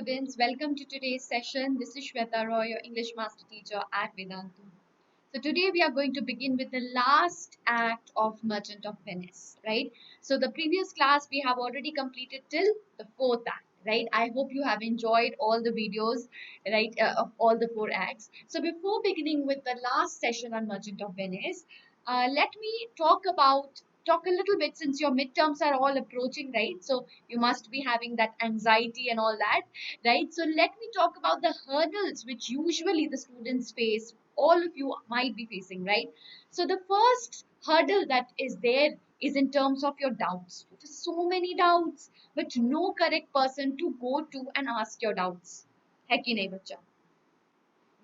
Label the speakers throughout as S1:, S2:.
S1: students, welcome to today's session. This is Sweta, your English master teacher at Vedantu. So today we are going to begin with the last act of Merchant of Venice, right? So the previous class we have already completed till the fourth act, right? I hope you have enjoyed all the videos, right, of all the four acts. So before beginning with the last session on Merchant of Venice, let me talk a little bit since your midterms are all approaching, right? So you must be having that anxiety and all that, right? So let me talk about the hurdles which usually the students face, all of you might be facing, right? So the first hurdle that is there is in terms of your doubts. There's so many doubts, but no correct person to go to and ask your doubts. है कि नहीं बच्चा?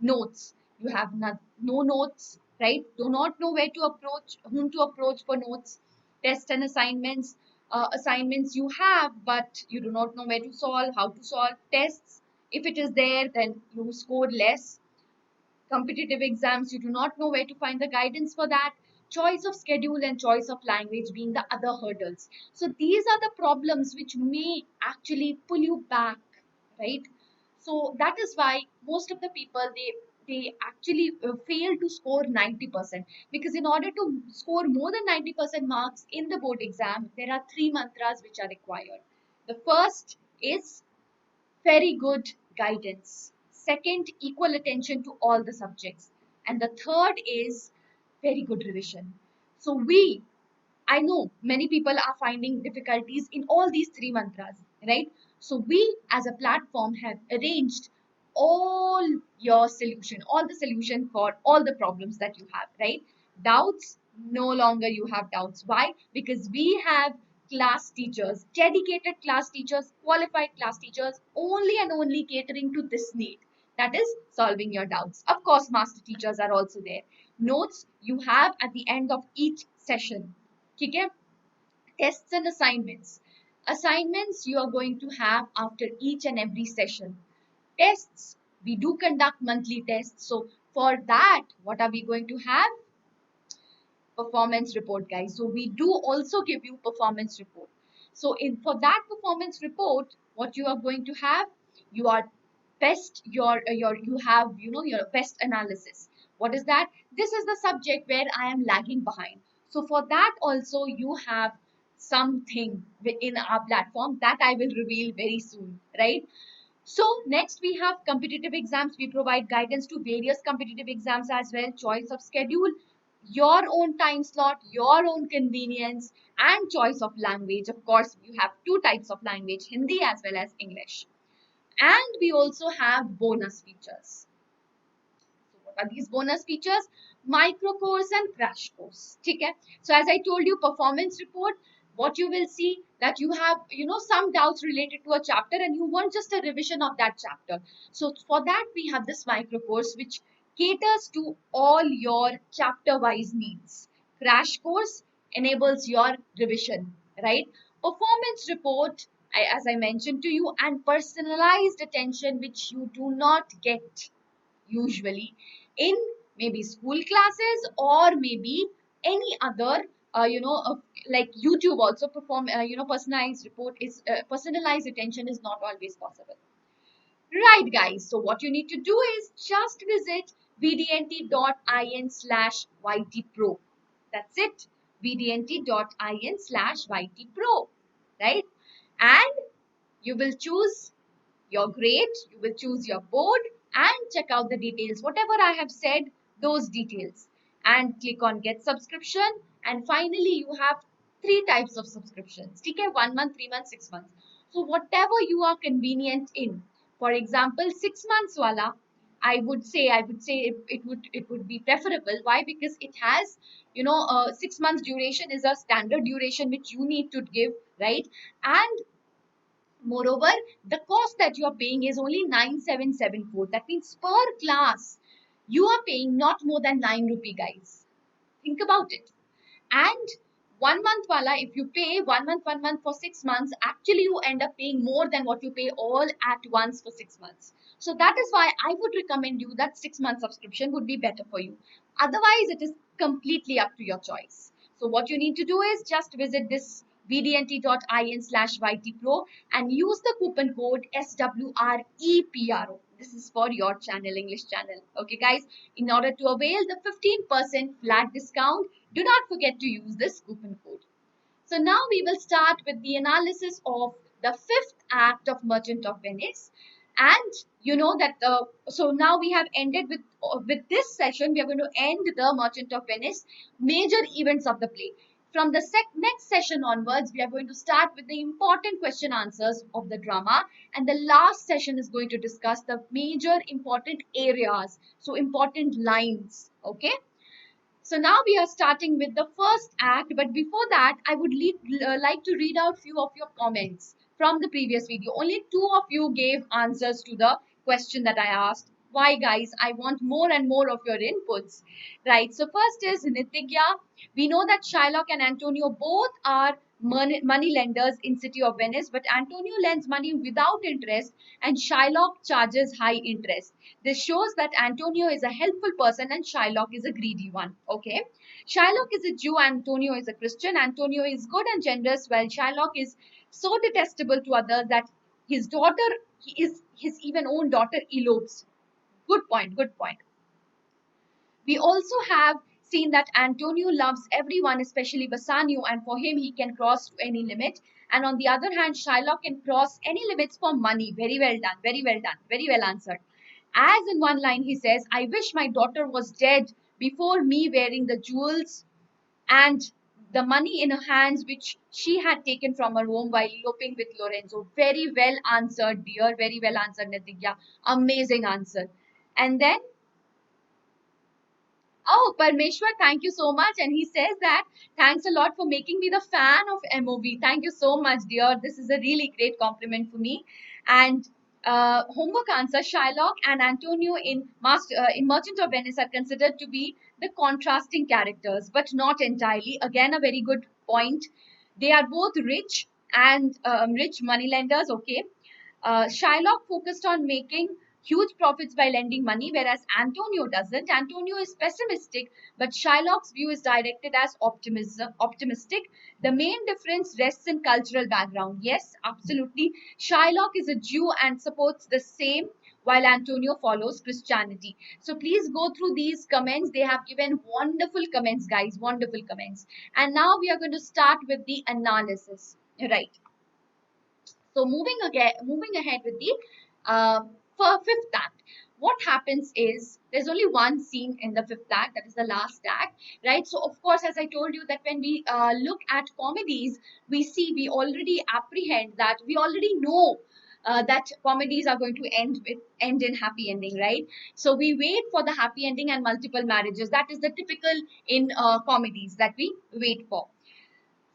S1: Notes. You have no notes, right? Do not know where to approach, whom to approach for notes. Tests and assignments. Assignments you have, but you do not know where to solve, how to solve. Tests, if it is there, then you scored less. Competitive exams, you do not know where to find the guidance for that. Choice of schedule and choice of language being the other hurdles. So these are the problems which may actually pull you back, right? So that is why most of the people they actually fail to score 90%, because in order to score more than 90% marks in the board exam, there are three mantras which are required. The first is very good guidance. Second, equal attention to all the subjects. And the third is very good revision. So I know many people are finding difficulties in all these three mantras, right? So we as a platform have arranged all the solution for all the problems that you have, right? Doubts, no longer you have doubts. Why? Because we have class teachers, dedicated class teachers, qualified class teachers, only and only catering to this need. That is solving your doubts. Of course, master teachers are also there. Notes you have at the end of each session. Okay? Tests and assignments. Assignments you are going to have after each and every session. Tests, we do conduct monthly tests. So for that, what are we going to have? Performance report, guys. So we do also give you performance report. So for that performance report, what you are going to have, you are you have your best analysis. What is that? This is the subject where I am lagging behind. So for that also you have something in our platform that I will reveal very soon, right? So next we have competitive exams. We provide guidance to various competitive exams as well. Choice of schedule, your own time slot, your own convenience, and choice of language. Of course, you have two types of language, Hindi as well as English. And we also have bonus features. So what are these bonus features? Micro course and crash course. Okay? So as I told you, performance report, what you will see that you have some doubts related to a chapter and you want just a revision of that chapter. So for that we have this micro course which caters to all your chapter wise needs. Crash course enables your revision, right? Performance report, as I mentioned to you, and personalized attention which you do not get usually in maybe school classes or maybe any other like YouTube also perform personalized report is personalized attention is not always possible, right guys? So what you need to do is just visit vdnt.in/ytpro. That's it, vdnt.in/ytpro, right? And you will choose your grade, you will choose your board and check out the details, whatever I have said, those details, and click on get subscription. And finally you have three types of subscriptions, okay? 1 month, 3 months, 6 months. So whatever you are convenient in. For example, 6 months wala, I would say it would be preferable. Why? Because it has 6 months duration is a standard duration which you need to give, right? And moreover, the cost that you are paying is only 9774. That means per class, you are paying not more than 9 rupee, guys. Think about it. And 1 month wala, if you pay 1 month for 6 months, actually you end up paying more than what you pay all at once for 6 months. So that is why I would recommend you that 6 month subscription would be better for you. Otherwise, it is completely up to your choice. So what you need to do is just visit this vdnt.in/YTPro and use the coupon code SWREPRO. This is for your channel, English channel. Okay, guys, in order to avail the 15% flat discount, do not forget to use this coupon code. So now we will start with the analysis of the fifth act of Merchant of Venice. And you know that so now we have ended with this session. We are going to end the Merchant of Venice major events of the play. From the next session onwards, we are going to start with the important question answers of the drama, and the last session is going to discuss the major important areas, so important lines. Okay. So now we are starting with the first act, but before that, I would like to read out few of your comments from the previous video. Only two of you gave answers to the question that I asked. Why, guys? I want more and more of your inputs. Right. So first is Nitigya. We know that Shylock and Antonio both are money lenders in City of Venice, but Antonio lends money without interest and Shylock charges high interest. This shows that Antonio is a helpful person and Shylock is a greedy one. Okay. Shylock is a Jew, Antonio is a Christian. Antonio is good and generous, while Shylock is so detestable to others that his daughter, his even own daughter, elopes. Good point, good point. We also have seen that Antonio loves everyone, especially Bassanio, and for him, he can cross to any limit. And on the other hand, Shylock can cross any limits for money. Very well done, very well done, very well answered. As in one line, he says, I wish my daughter was dead before me wearing the jewels and the money in her hands, which she had taken from her home while eloping with Lorenzo. Very well answered, dear. Very well answered, Nitigya. Amazing answer. And then oh, Parmeshwar, thank you so much. And he says that thanks a lot for making me the fan of MOV. Thank you so much, dear. This is a really great compliment for me. And homework answer, Shylock and Antonio in Merchant of Venice are considered to be the contrasting characters, but not entirely. Again, a very good point. They are both rich and rich moneylenders. Okay. Shylock focused on making huge profits by lending money, whereas Antonio doesn't. Antonio is pessimistic, but Shylock's view is directed as optimistic. The main difference rests in cultural background. Yes, absolutely. Shylock is a Jew and supports the same, while Antonio follows Christianity. So please go through these comments. They have given wonderful comments, guys, wonderful comments. And now we are going to start with the analysis. Right. So moving ahead with the for fifth act, what happens is there's only one scene in the fifth act, that is the last act, right? So of course, as I told you that when we look at comedies, we already apprehend that we already know. That comedies are going to end in happy ending, right? So we wait for the happy ending and multiple marriages. That is the typical in comedies that we wait for.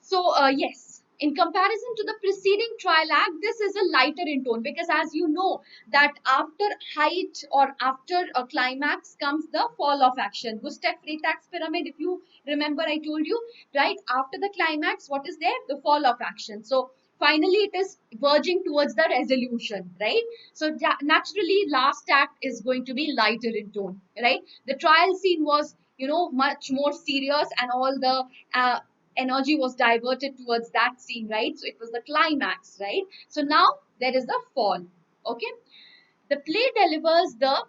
S1: So, yes, in comparison to the preceding trial act, this is a lighter in tone because, as you know, that after height or after a climax comes the fall of action. Gustav Freytag's pyramid, if you remember, I told you, right? After the climax, what is there? The fall of action. So, finally, it is verging towards the resolution, right? So, naturally, last act is going to be lighter in tone, right? The trial scene was, much more serious and all the energy was diverted towards that scene, right? So it was the climax, right? So now there is the fall. Okay. The play delivers the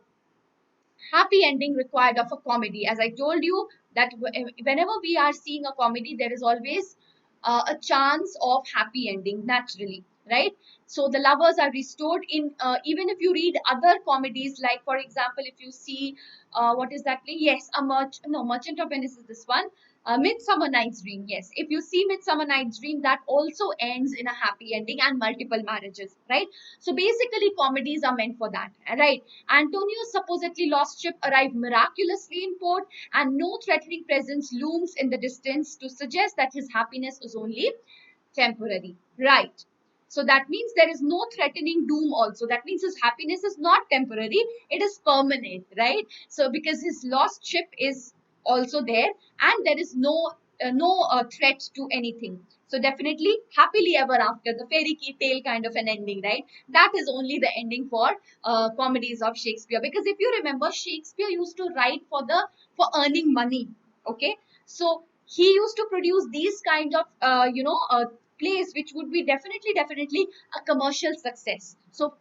S1: happy ending required of a comedy. As I told you that whenever we are seeing a comedy, there is always a chance of happy ending naturally, right? So the lovers are restored in even if you read other comedies, like for example, if you see what is that play? Yes, Merchant of Venice is this one. Midsummer Night's Dream. Yes, if you see Midsummer Night's Dream, that also ends in a happy ending and multiple marriages, right? So basically, comedies are meant for that, right? Antonio's supposedly lost ship arrived miraculously in port, and no threatening presence looms in the distance to suggest that his happiness is only temporary, right? So that means there is no threatening doom also. That means his happiness is not temporary, it is permanent, right? So because his lost ship is also there and there is no threat to anything. So definitely happily ever after, the fairy tale kind of an ending, right? That is only the ending for comedies of Shakespeare. Because if you remember, Shakespeare used to write for earning money. Okay, so he used to produce these kind of plays which would be definitely a commercial success. So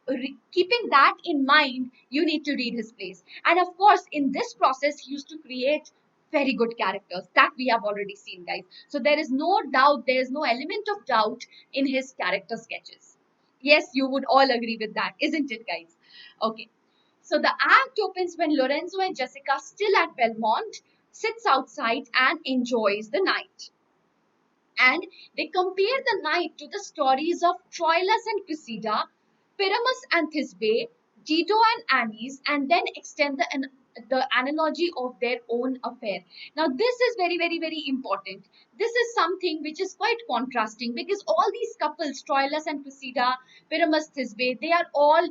S1: keeping that in mind, you need to read his plays. And of course, in this process, he used to create very good characters that we have already seen, guys. So there is no doubt, there is no element of doubt in his character sketches. Yes, you would all agree with that, isn't it, guys? Okay. So the act opens when Lorenzo and Jessica, still at Belmont, sits outside and enjoys the night. And they compare the night to the stories of Troilus and Cressida, Pyramus and Thisbe, Dido and Annis, and then extend the analogy of their own affair. Now, this is very important. This is something which is quite contrasting, because all these couples, Troilus and Cressida, Pyramus, Thisbe, they are all,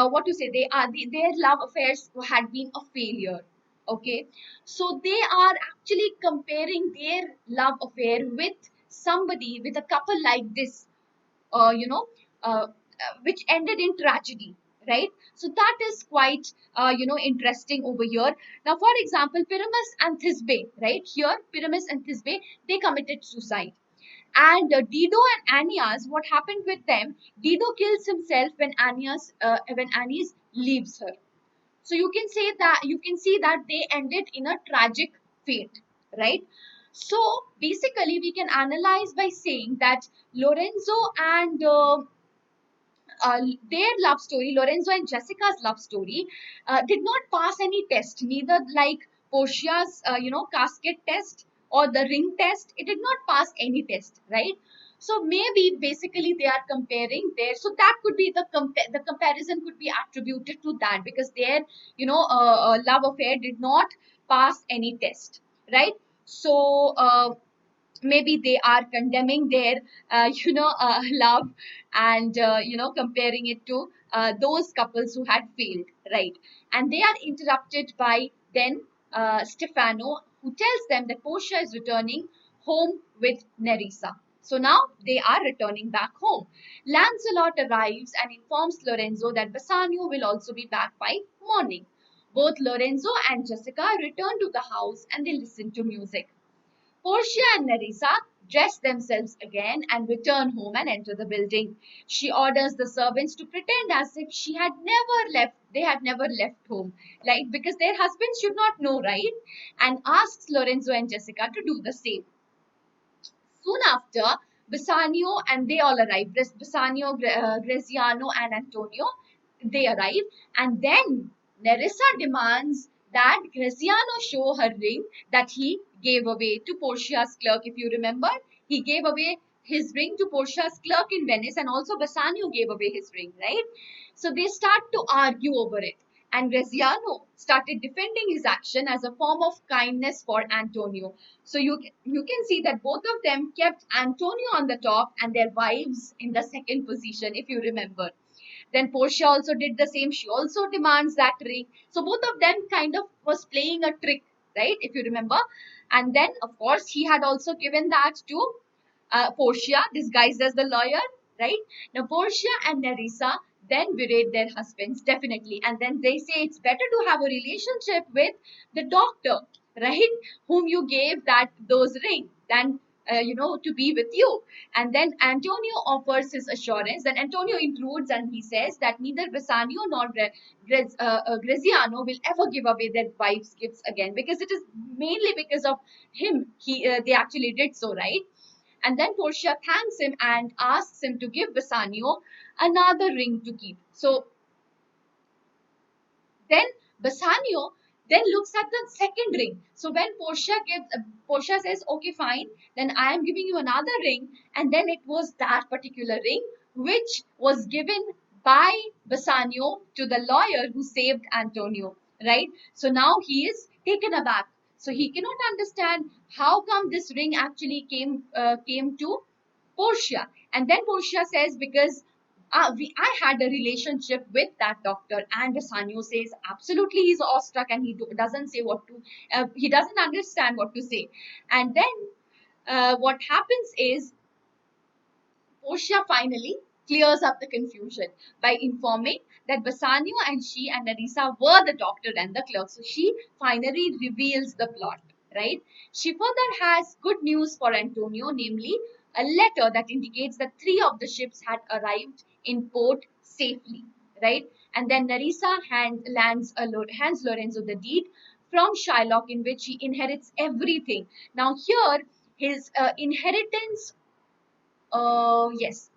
S1: what to say, their love affairs had been a failure. Okay, so they are actually comparing their love affair with somebody, with a couple like this, uh, you know which ended in tragedy, right? So that is quite interesting over here. Now, for example, Pyramus and Thisbe, right here, Pyramus and Thisbe, they committed suicide. And Dido and Annias, what happened with them? Dido kills himself when Annias leaves her. So you can see that they ended in a tragic fate, right? So basically, we can analyze by saying that Lorenzo and their love story, Lorenzo and Jessica's love story, did not pass any test, neither like Portia's, casket test or the ring test. It did not pass any test, right? So maybe basically they are comparing there. So that could be the comparison could be attributed to that, because their love affair did not pass any test, right? So maybe they are condemning their love, and comparing it to those couples who had failed, right? And they are interrupted by then Stefano, who tells them that Portia is returning home with Nerissa. So now they are returning back home. Lancelot arrives and informs Lorenzo that Bassanio will also be back by morning. Both Lorenzo and Jessica return to the house and they listen to music. Portia and Nerissa dress themselves again and return home and enter the building. She orders the servants to pretend as if they had never left home, like, because their husbands should not know, right? And asks Lorenzo and Jessica to do the same. Soon after, Bassanio and they all arrive. Bassanio, Graziano, and Antonio, they arrive, and then Nerissa demands that Graziano show her ring that he gave away to Portia's clerk. If you remember, he gave away his ring to Portia's clerk in Venice, and also Bassanio gave away his ring, right? So they start to argue over it, and Graziano started defending his action as a form of kindness for Antonio. So you can see that both of them kept Antonio on the top and their wives in the second position, if you remember. Then Portia also did the same. She also demands that ring. So both of them kind of was playing a trick, right? If you remember. And then, of course, he had also given that to Portia, disguised as the lawyer, right? Now, Portia and Nerissa then berate their husbands, definitely. And then they say it's better to have a relationship with the doctor, right? Whom you gave those ring than to be with you. And then Antonio offers his assurance. Then Antonio intrudes and he says that neither Bassanio nor Graziano will ever give away their wives' gifts again, because it is mainly because of him. They actually did so, right? And then Portia thanks him and asks him to give Bassanio another ring to keep. So then Bassanio then looks at the second ring. So when Portia says, okay, fine, then I am giving you another ring. And then it was that particular ring which was given by Bassanio to the lawyer who saved Antonio, right? So now he is taken aback. So he cannot understand how come this ring actually came to Portia. And then Portia says, because I had a relationship with that doctor. And Bassanio says, absolutely, he's awestruck and doesn't say he doesn't understand what to say. And then what happens is Portia finally clears up the confusion by informing that Bassanio and she and Nerissa were the doctor and the clerk. So she finally reveals the plot, right? She further has good news for Antonio, namely a letter that indicates that three of the ships had arrived in port safely, right? And then Nerissa hands Lorenzo the deed from Shylock, in which he inherits everything. Now here, his inheritance, yes.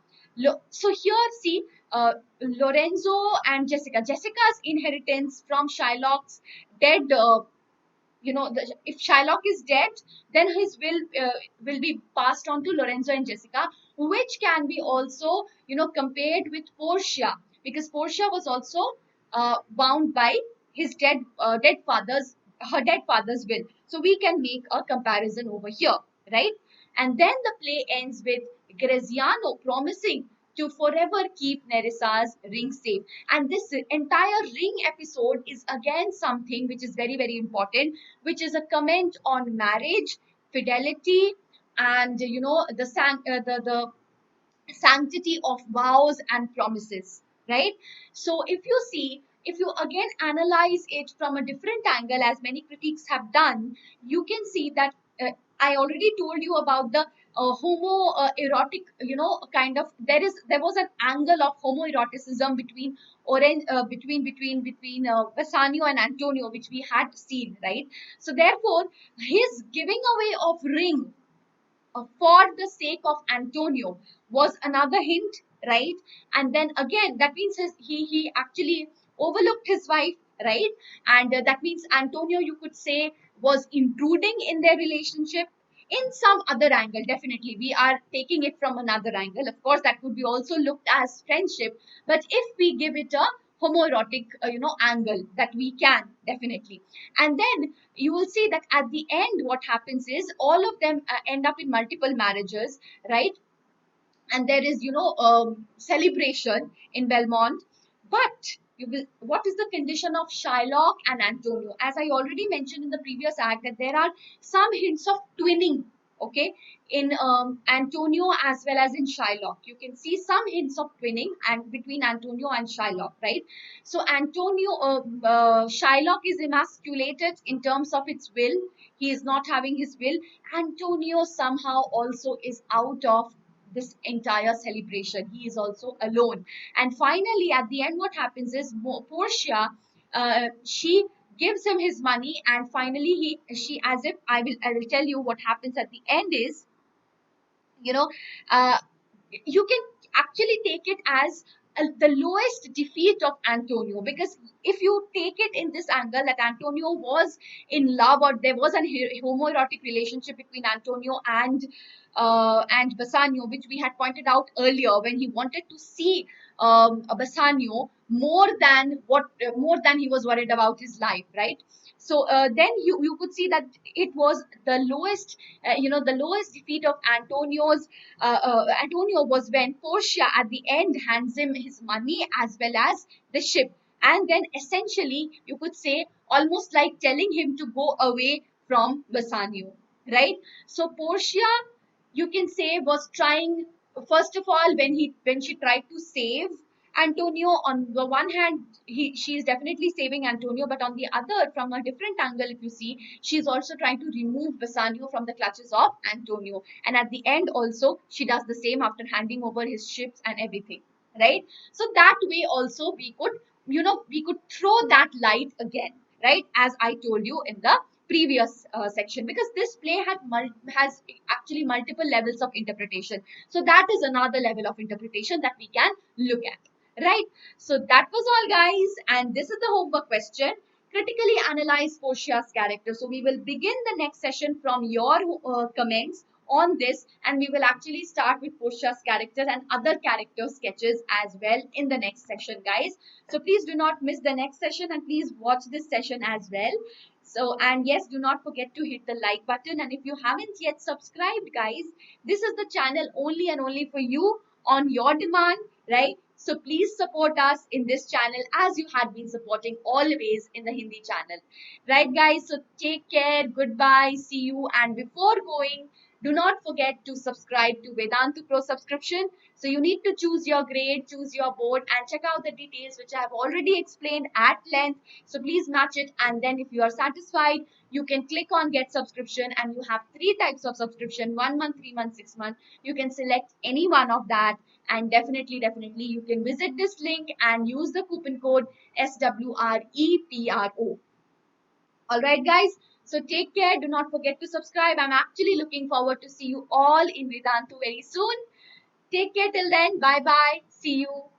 S1: So here, see, Lorenzo and Jessica. Jessica's inheritance from Shylock's dead, if Shylock is dead, then his will be passed on to Lorenzo and Jessica, which can be also compared with Portia, because Portia was also bound by his dead father's her dead father's will. So we can make a comparison over here, right? And then the play ends with Graziano promising to forever keep Nerissa's ring safe. And this entire ring episode is again something which is very, very important, which is a comment on marriage, fidelity, and the sanctity of vows and promises, right? So if you again analyze it from a different angle, as many critics have done, you can see that I already told you about the homo erotic, kind of, there was an angle of homoeroticism between Bassanio and Antonio, which we had seen, right? So therefore, his giving away of ring for the sake of Antonio was another hint, right? And then again, that means he actually overlooked his wife, right? And that means Antonio, you could say, was intruding in their relationship in some other angle. Definitely, we are taking it from another angle. Of course, that could be also looked as friendship, but if we give it a homoerotic, angle, that we can definitely. And then you will see that at the end, what happens is all of them end up in multiple marriages, right? And there is celebration in Belmont. But what is the condition of Shylock and Antonio? As I already mentioned in the previous act, that there are some hints of twinning, okay, in Antonio as well as in Shylock. You can see some hints of twinning and between Antonio and Shylock, right? So Shylock is emasculated in terms of its will. He is not having his will. Antonio somehow also is out of this entire celebration. He is also alone. And finally, at the end, what happens is Portia, she gives him his money, and finally she, as if I will tell you what happens at the end is, you know, uh, you can actually take it as the lowest defeat of Antonio, because if you take it in this angle that Antonio was in love, or there was an homoerotic relationship between Antonio and Bassanio, which we had pointed out earlier, when he wanted to see Bassanio more than he was worried about his life, right? So then you could see that it was the lowest, the lowest defeat of Antonio was when Portia at the end hands him his money as well as the ship. And then essentially, you could say, almost like telling him to go away from Bassanio, right? So Portia, you can say, was trying, first of all, when she tried to save Antonio. On the one hand, she is definitely saving Antonio, but on the other, from a different angle, if you see, she is also trying to remove Bassanio from the clutches of Antonio. And at the end, also, she does the same after handing over his ships and everything, right? So that way, also, we could throw that light again, right? As I told you in the previous section, because this play has actually multiple levels of interpretation. So that is another level of interpretation that we can look at. Right. So that was all, guys. And this is the homework question. Critically analyze Portia's character. So we will begin the next session from your comments on this, and we will actually start with Portia's character and other character sketches as well in the next session, guys. So please do not miss the next session, and please watch this session as well. So, and yes, do not forget to hit the like button. And if you haven't yet subscribed, guys, this is the channel only and only for you on your demand, right? So please support us in this channel as you had been supporting always in the Hindi channel. Right, guys? So take care. Goodbye. See you. And before going, Do not forget to subscribe to Vedantu Pro subscription. So you need to choose your grade, choose your board, and check out the details which I have already explained at length. So please match it, and then if you are satisfied, you can click on get subscription, and you have three types of subscription: 1 month, 3 month, 6 month. You can select any one of that, and definitely you can visit this link and use the coupon code SWREPRO. All right, guys. So take care. Do not forget to subscribe. I'm actually looking forward to see you all in Vedantu very soon. Take care till then. Bye bye. See you.